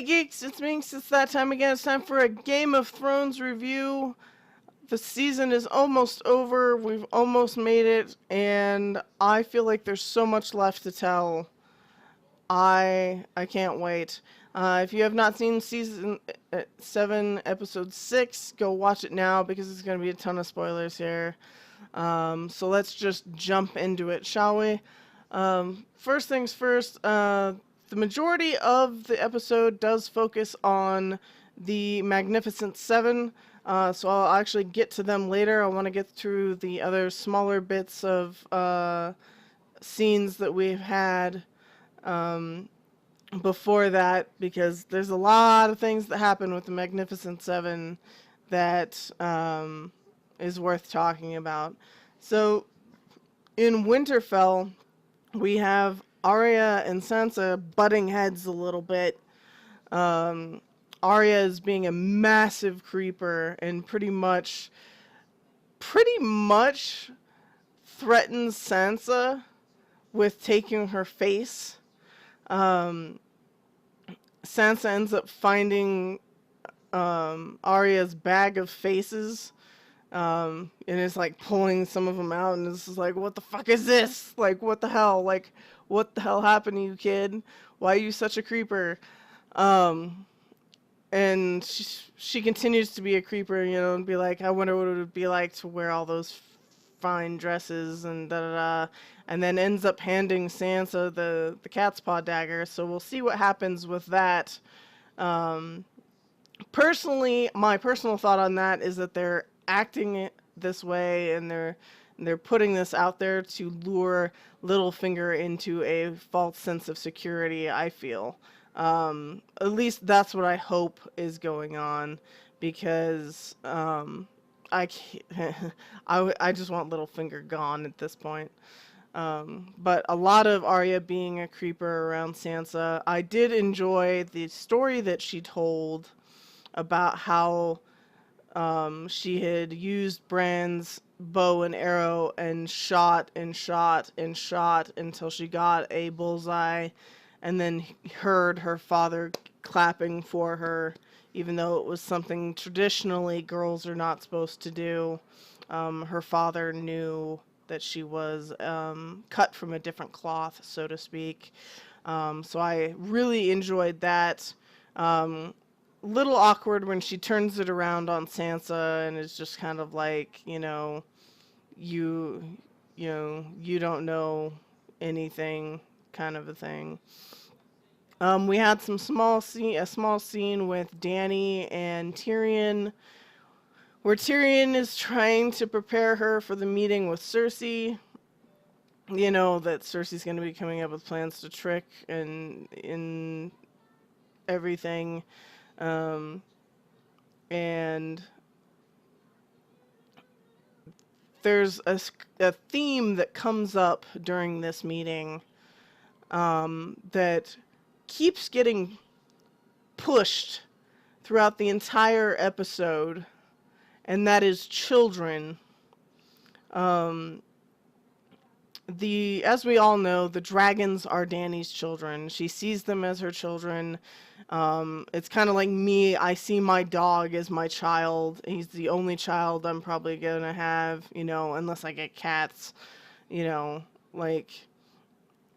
geeks, it's Minx. It's that time again. It's time for a Game of Thrones review. The season is almost over. We've almost made it, and I feel like there's so much left to tell. I can't wait. If you have not seen season 7, episode 6, go watch it now because it's going to be a ton of spoilers here. So let's just jump into it, shall we? First things first, the majority of the episode does focus on the Magnificent Seven, so I'll actually get to them later. I want to get through the other smaller bits of scenes that we've had before that, because there's a lot of things that happen with the Magnificent Seven that is worth talking about. So, in Winterfell, we have Arya and Sansa butting heads a little bit. Arya is being a massive creeper and pretty much threatens Sansa with taking her face. Sansa ends up finding Arya's bag of faces, and is like pulling some of them out, and it's just like, what the fuck is this? Like, what the hell? Like, what the hell happened to you, kid? Why are you such a creeper? And she continues to be a creeper, and be like, I wonder what it would be like to wear all those fine dresses and da-da-da, and then ends up handing Sansa the cat's paw dagger, so we'll see what happens with that. Personally, my personal thought on that is that they're acting this way, and they're putting this out there to lure Littlefinger into a false sense of security, I feel. At least that's what I hope is going on, because I just want Littlefinger gone at this point. But a lot of Arya being a creeper around Sansa. I did enjoy the story that she told about how she had used Bran's bow and arrow and shot and shot and shot until she got a bullseye, and then heard her father clapping for her, even though it was something traditionally girls are not supposed to do. Her father knew that she was cut from a different cloth, so to speak. So I really enjoyed that. Little awkward when she turns it around on Sansa and is just kind of like, you don't know anything, kind of a thing. We had a small scene with Dany and Tyrion, where Tyrion is trying to prepare her for the meeting with Cersei. That Cersei's going to be coming up with plans to trick and in everything. And there's a theme that comes up during this meeting that keeps getting pushed throughout the entire episode, and that is children. As we all know, the dragons are Dany's children. She sees them as her children. It's kind of like me. I see my dog as my child. He's the only child I'm probably gonna have, unless I get cats. Like,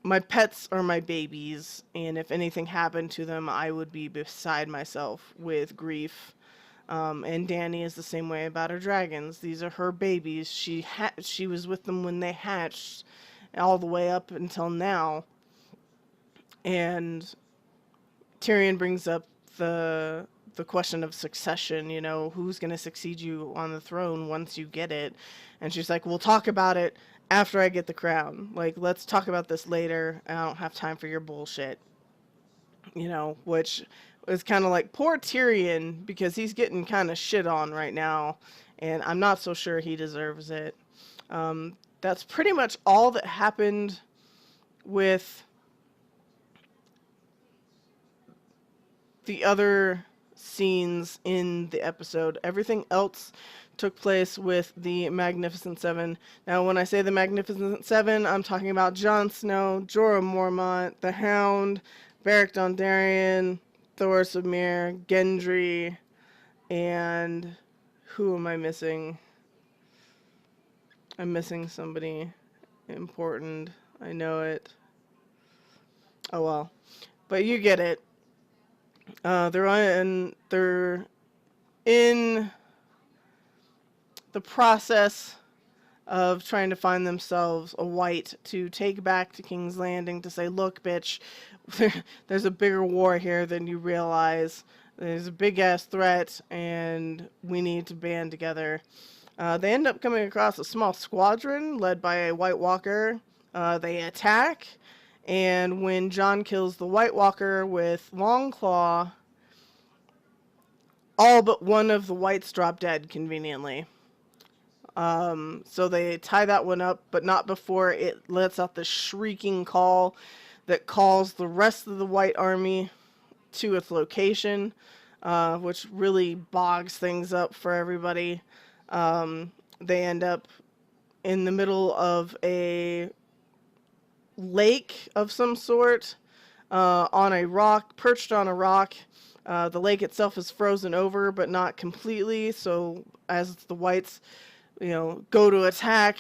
my pets are my babies, and if anything happened to them, I would be beside myself with grief. And Dany is the same way about her dragons. These are her babies. She was with them when they hatched, all the way up until now. And Tyrion brings up the question of succession, who's going to succeed you on the throne once you get it. And she's like, we'll talk about it after I get the crown. Like, let's talk about this later. I don't have time for your bullshit. Which is kind of like poor Tyrion, because he's getting kind of shit on right now, and I'm not so sure he deserves it. That's pretty much all that happened with the other scenes in the episode. Everything else took place with the Magnificent Seven. Now, when I say the Magnificent Seven, I'm talking about Jon Snow, Jorah Mormont, the Hound, Beric Dondarrion, Thoros of Myr, Gendry, and who am I missing? I'm missing somebody important. I know it. Oh well. But you get it. They're in the process of trying to find themselves a white to take back to King's Landing to say, look, bitch, there's a bigger war here than you realize. There's a big ass threat, and we need to band together. They end up coming across a small squadron led by a White Walker. They attack, and when Jon kills the White Walker with Longclaw, all but one of the Whites drop dead, conveniently. So they tie that one up, but not before it lets out the shrieking call that calls the rest of the White Army to its location, which really bogs things up for everybody. They end up in the middle of a lake of some sort, on a rock, perched on a rock. The lake itself is frozen over, but not completely, so as the Whites, go to attack,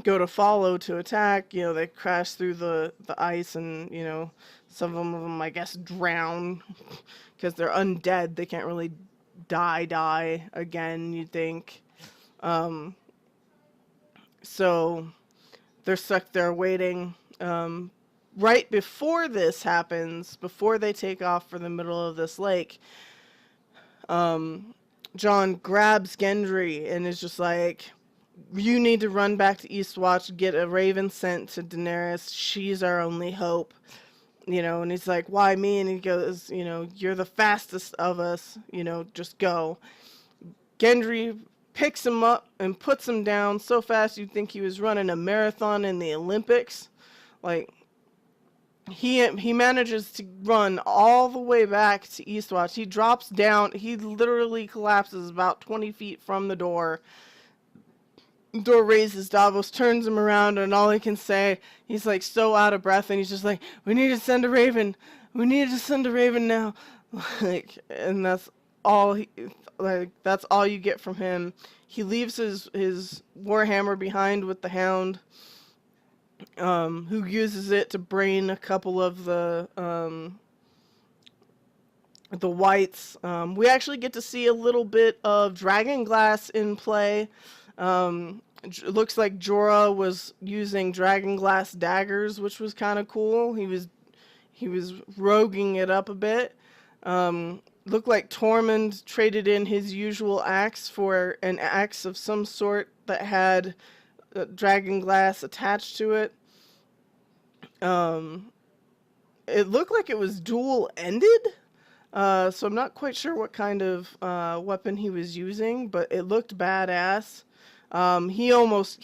go to follow to attack, they crash through the ice, and, some of them, I guess, drown, because they're undead. They can't really die again, you'd think. So they're stuck there waiting. Right before this happens, before they take off for the middle of this lake, Jon grabs Gendry and is just like, you need to run back to Eastwatch, get a raven sent to Daenerys. She's our only hope. And he's like, why me? And he goes, you're the fastest of us, just go. Gendry picks him up and puts him down so fast you'd think he was running a marathon in the Olympics. Like, he manages to run all the way back to Eastwatch. He drops down. He literally collapses about 20 feet from the door. Door raises. Davos turns him around, and all he can say, he's like so out of breath, and he's just like, we need to send a raven. We need to send a raven now. And that's all that's all you get from him. He leaves his warhammer behind with the hound, who uses it to brain a couple of the Whites. We actually get to see a little bit of dragonglass in play. It looks like Jorah was using dragonglass daggers, which was kind of cool. He was roguing it up a bit. Looked like Tormund traded in his usual axe for an axe of some sort that had dragonglass attached to it. It looked like it was dual-ended. So I'm not quite sure what kind of weapon he was using, but it looked badass. He almost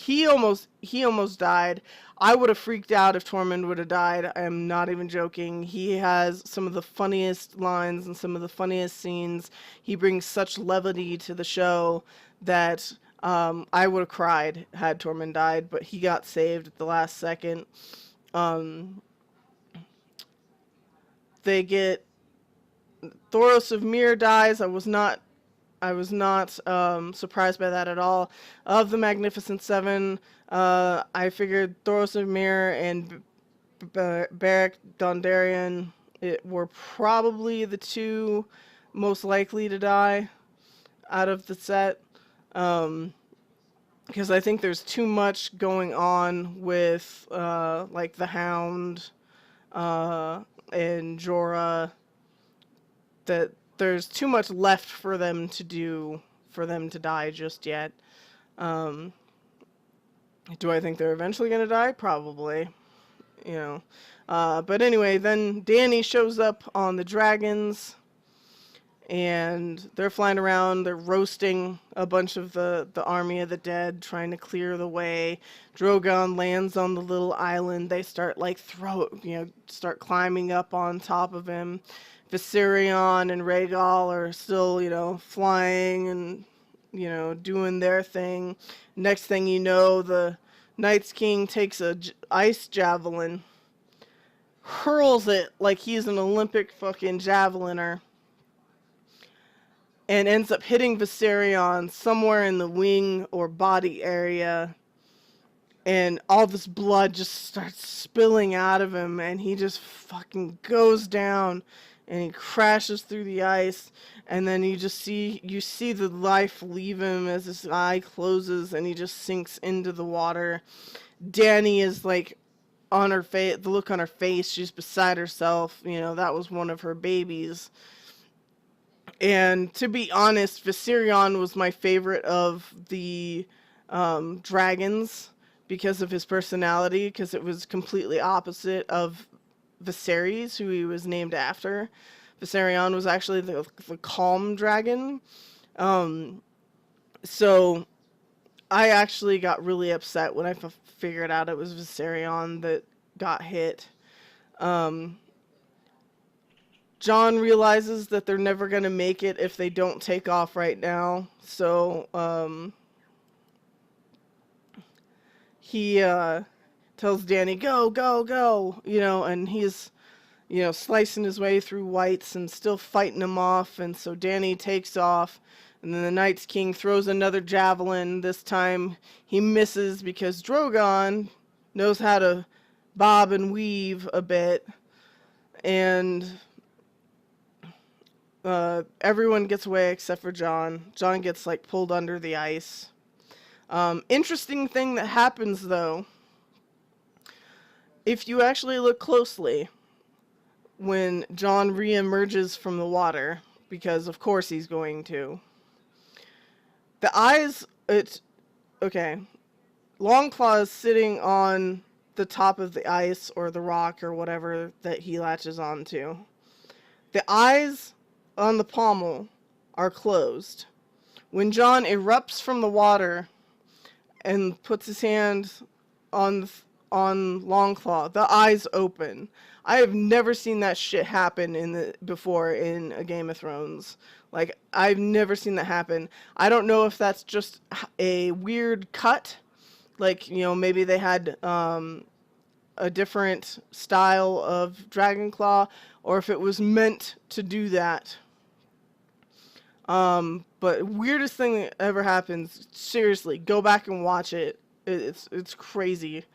died. I would have freaked out if Tormund would have died. I'm not even joking. He has some of the funniest lines and some of the funniest scenes. He brings such levity to the show that I would have cried had Tormund died, but he got saved at the last second. They get Thoros of Myr dies. I was not surprised by that at all. Of the Magnificent Seven, I figured Thoros of Myr and Beric Dondarrion were probably the two most likely to die out of the set. Because I think there's too much going on with like the Hound and Jorah, that there's too much left for them to do for them to die just yet. Do I think they're eventually going to die? Probably. But anyway, then Dany shows up on the dragons, and they're flying around. They're roasting a bunch of the army of the dead, trying to clear the way. Drogon lands on the little island. They start start climbing up on top of him. Viserion and Rhaegal are still, flying and, doing their thing. Next thing you know, the Night's King takes a ice javelin, hurls it like he's an Olympic fucking javeliner, and ends up hitting Viserion somewhere in the wing or body area, and all this blood just starts spilling out of him, and he just fucking goes down, and he crashes through the ice, and then you see the life leave him as his eye closes, and he just sinks into the water. Danny is like on her face, the look on her face, she's beside herself. That was one of her babies. And to be honest, Viserion was my favorite of the dragons because of his personality, because it was completely opposite of Viserys, who he was named after. Viserion was actually the calm dragon. So I actually got really upset when I figured out it was Viserion that got hit. Jon realizes that they're never going to make it if they don't take off right now. So he tells Danny, go, go, go, and he's, slicing his way through whites and still fighting them off. And so Danny takes off, and then the Night's King throws another javelin. This time he misses because Drogon knows how to bob and weave a bit. And everyone gets away except for Jon. Jon gets pulled under the ice. Interesting thing that happens though, if you actually look closely, when Jon re-emerges from the water, because of course he's going to, the eyes, okay, Longclaw is sitting on the top of the ice or the rock or whatever that he latches onto. The eyes on the pommel are closed. When Jon erupts from the water and puts his hand on Longclaw, the eyes open. I have never seen that shit happen before in a Game of Thrones. I've never seen that happen. I don't know if that's just a weird cut. Maybe they had a different style of Dragonclaw, or if it was meant to do that. But weirdest thing that ever happens, seriously, go back and watch it. It's crazy.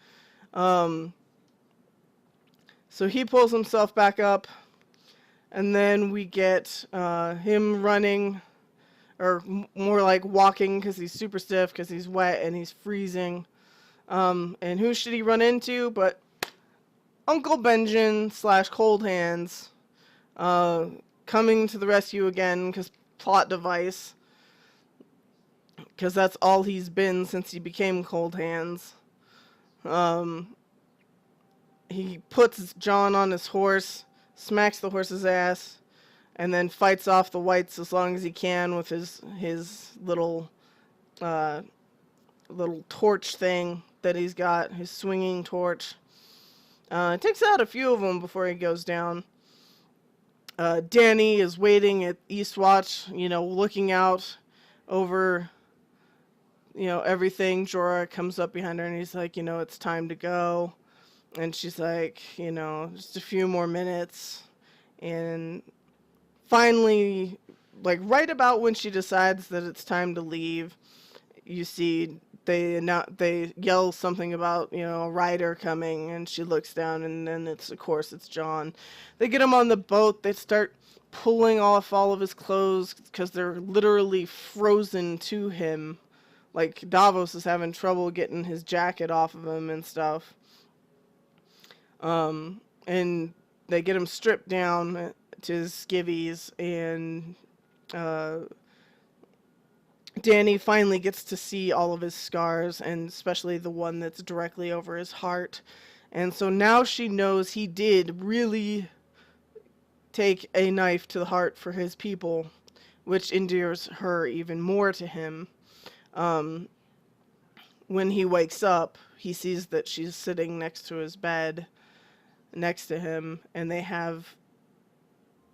So he pulls himself back up, and then we get him running, or more like walking, because he's super stiff, because he's wet and he's freezing. And who should he run into but Uncle Benjen / Cold Hands, coming to the rescue again, because plot device, because that's all he's been since he became Cold Hands. He puts Jon on his horse, smacks the horse's ass, and then fights off the whites as long as he can with his little torch thing that he's got, his swinging torch. It takes out a few of them before he goes down. Dany is waiting at Eastwatch, looking out over, everything. Jorah comes up behind her and he's like, it's time to go. And she's like, just a few more minutes. And finally, right about when she decides that it's time to leave, you see they yell something about, a rider coming, and she looks down, and then it's Jon. They get him on the boat. They start pulling off all of his clothes because they're literally frozen to him. Davos is having trouble getting his jacket off of him and stuff. And they get him stripped down to his skivvies, and Dany finally gets to see all of his scars, and especially the one that's directly over his heart. And so now she knows he did really take a knife to the heart for his people, which endears her even more to him. When he wakes up, he sees that she's sitting next to his bed, next to him, and they have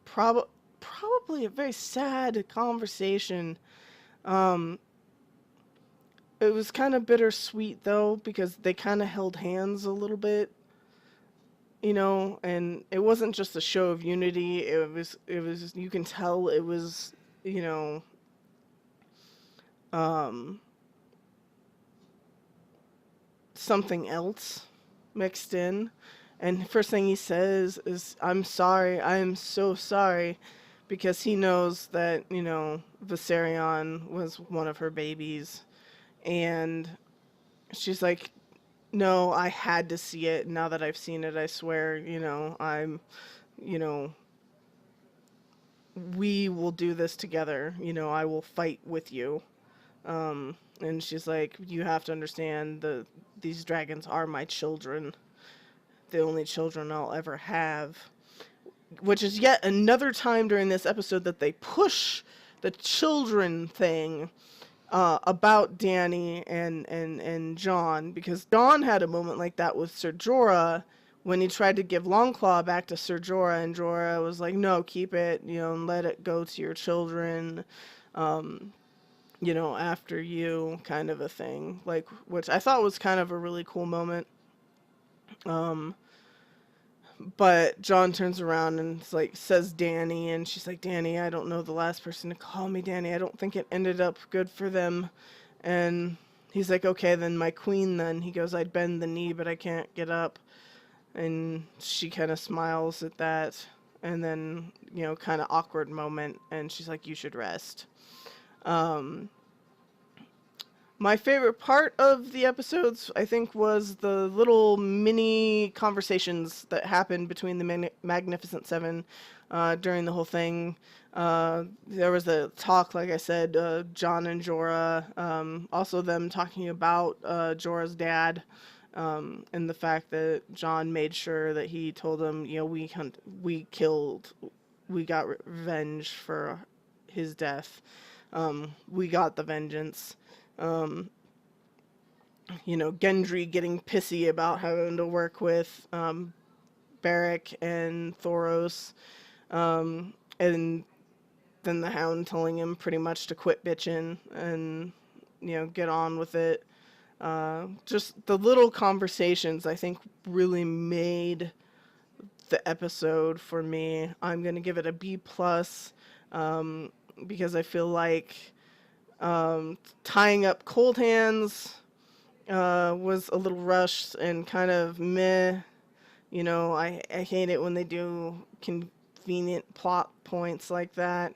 probably a very sad conversation. It was kind of bittersweet though, because they kind of held hands a little bit. and it wasn't just a show of unity. It was, you can tell it was, you know, um, something else mixed in. And first thing he says is, "I'm sorry, I am so sorry," because he knows that, Viserion was one of her babies. And she's like, "No, I had to see it. Now that I've seen it, I swear, you know, we will do this together. I will fight with you." And she's like, "You have to understand, these dragons are my children, the only children I'll ever have." Which is yet another time during this episode that they push the children thing, about Danny and John, because John had a moment like that with Ser Jorah when he tried to give Longclaw back to Ser Jorah, and Jorah was like, "No, keep it, and let it go to your children, um, after you," kind of a thing, like, which I thought was kind of a really cool moment. Um, but John turns around and like says Danny, and she's like, "Danny, I don't know the last person to call me Danny. I don't think it ended up good for them." And he's like, "Okay, then my queen then." He goes, "I'd bend the knee, but I can't get up." And she kind of smiles at that. And then, kind of awkward moment. And she's like, "You should rest." Um, My favorite part of the episodes, I think, was the little mini conversations that happened between the Magnificent Seven, during the whole thing. There was a talk, like I said, John and Jorah, also them talking about Jorah's dad, and the fact that John made sure that he told him, we got revenge for his death. We got the vengeance. um, Gendry getting pissy about having to work with, Beric and Thoros, and then the Hound telling him pretty much to quit bitching and, get on with it. Just the little conversations, I think, really made the episode for me. I'm gonna give it a B plus, because I feel like, tying up Cold Hands was a little rushed and kind of meh. I hate it when they do convenient plot points like that,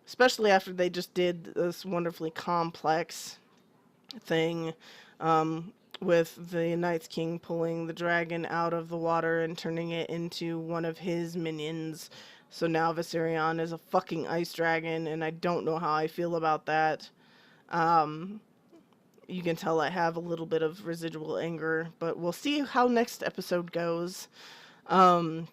especially after they just did this wonderfully complex thing, um, with the Night's King pulling the dragon out of the water and turning it into one of his minions. So now Viserion is a fucking ice dragon, and I don't know how I feel about that. Um, you can tell I have a little bit of residual anger, but we'll see how next episode goes. Um,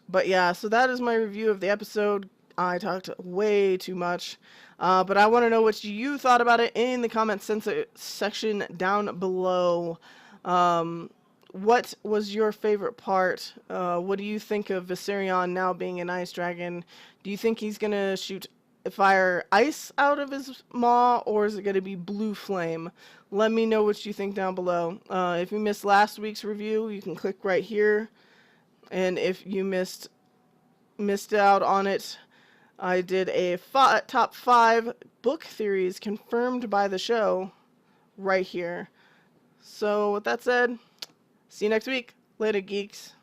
but yeah, so that is my review of the episode. I talked way too much, but I want to know what you thought about it in the comments section down below. Um, what was your favorite part? What do you think of Viserion now being an ice dragon? Do you think he's gonna shoot fire ice out of his maw, or is it gonna be blue flame? Let me know what you think down below. If you missed last week's review, you can click right here. And if you missed out on it, I did a top 5 book theories confirmed by the show right here. So with that said, see you next week. Later, geeks.